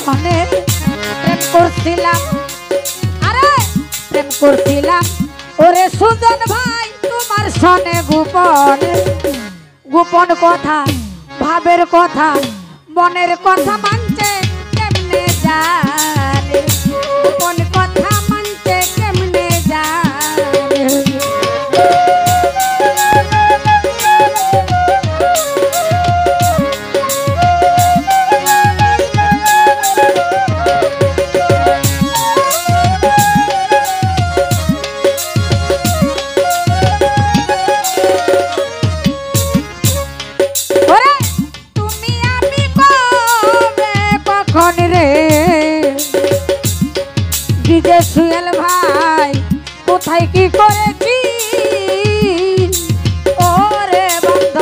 গোপনে প্রেম করছিলাম, আরে প্রেম করছিলাম ওরে সুজন ভাই তোমার সনে গোপনে। গোপন কথা ভাবের কথা মনের কথা মানছে কেমনে জানে, গোপন কথা মানছে কেমনে জানে। ডিজে সুয়েল ভাই কোথায় কি করেছি ওরে বন্ধ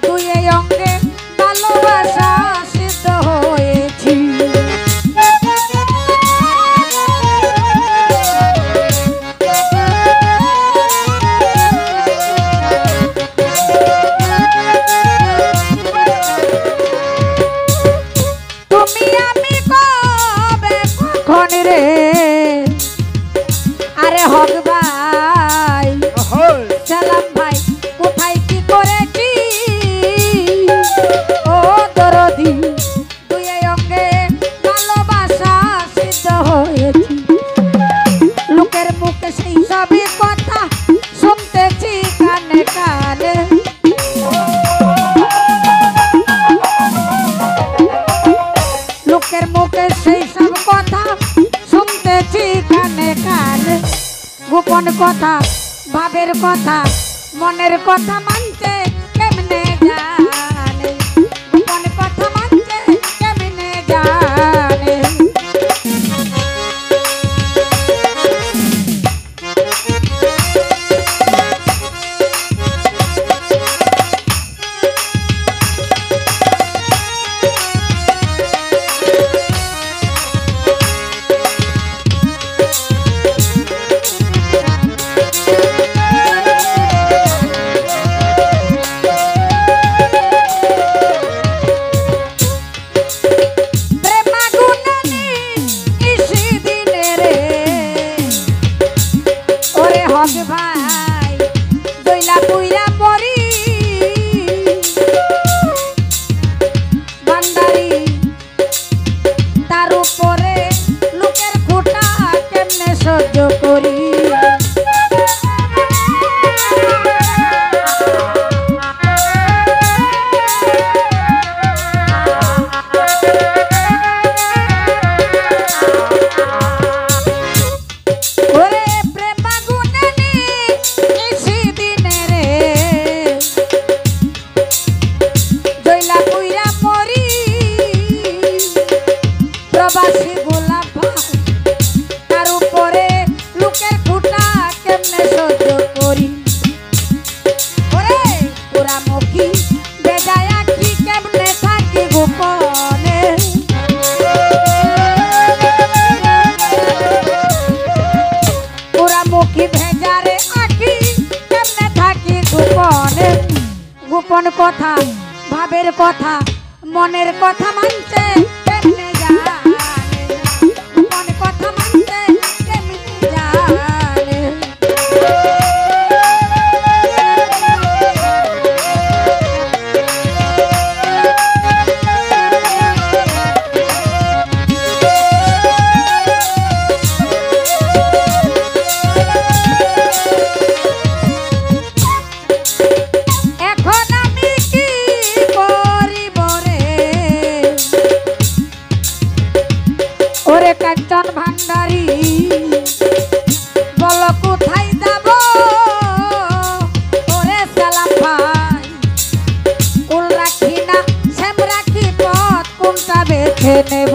তুই এই অঙ্গে ভালোবাসা সিদ্ধ হয়েছি। তুমি আমি কবে কখন রে আরে হক ভাই সালাম ভাই কোথায় কি করেছি ও দরদি তুই এই অঙ্গে ভালোবাসা সিদ্ধ হয়েছি। লোকের মুখে সেই সবই কথা শুনতেছি কানে কানে, লোকের মুখে সেই সব কথা শুনতেছি কানে কানে। গোপন কথা ভাবের কথা মনের কথা মানছে কেমনে জানে, গোপন কথা মানছে কেমনে জানে। ভাই দইলা পুইরা পরি বান্দারি তার উপরে লোকের খোটা কেমনে সহ্য করি। প্রবাসী গোলাপ তার উপরে লোকের খুঁটা কেমনে সহ্য করি। ওরে পোড়ামুখী বেজায় আঁখি কেমনে থাকি গোপনে, পোড়ামুখী ভেজারে আঁখি কেমনে থাকি গোপনে। গোপন কথা ভাবের কথা মনের কথা মানছে কেমনে জানে, গোপন কথা মানছে কেমনে জানে। এখন আমি কি করিব রে ওরে কাঞ্চন ভান্ডারি বল কোথায় যাব ওরে সালাম ভাই, কুল রাখি না শ্যাম রাখি পথ কোনটা বেছে নেব।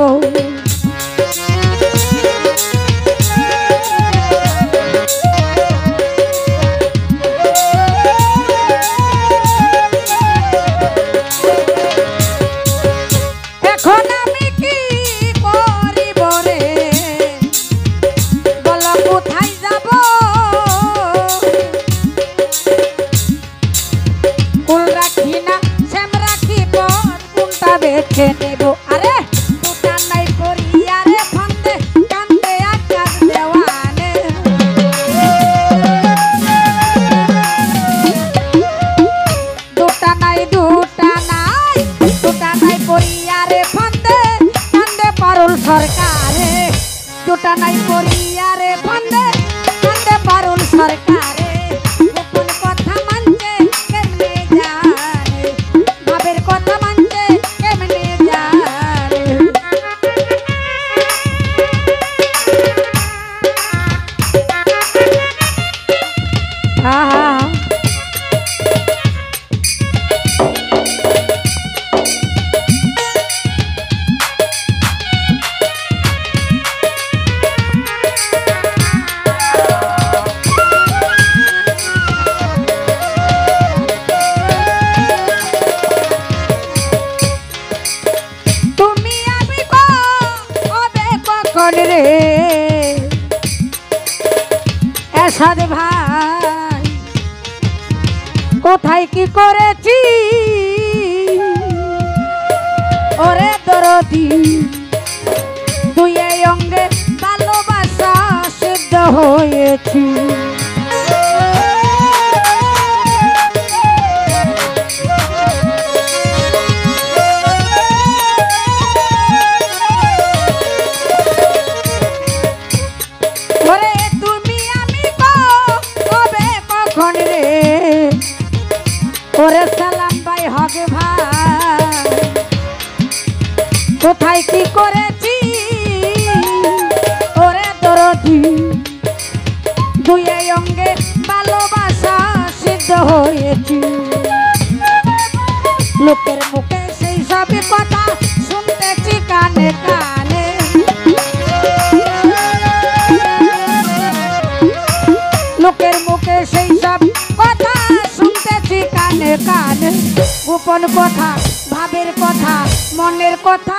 এখন আমি কি করিব রে বল কোথায় যাব, কুল রাখি না শ্যাম রাখি পথ কোনটা বেছে নেব। আরে কোটা নাই করি পারুল সরকারে জুটা নাই করিয়া রে কান্দে কান্দে পারুল সরকারে গোপন কথা মানছে কেমনে জানে ভাবের কথা মানছে কেমনে জানে রে এরশাদ ভাই কোথায় কি করেছি ওরে দরদি তুই এই অঙ্গে ভালোবাসা সিদ্ধ হয়েছি ওরে সালাম ভাই হগে ভাই কোথায় কি করেছি ওরে দরদি দুই অঙ্গে ভালোবাসা সিদ্ধ হয়েছি লোকের মুখে সেই সব কথা শুনতেছি কানে কানে লোকের মুখে সেই সব কথা কানে কানে গোপন কথা ভাবের কথা মনের কথা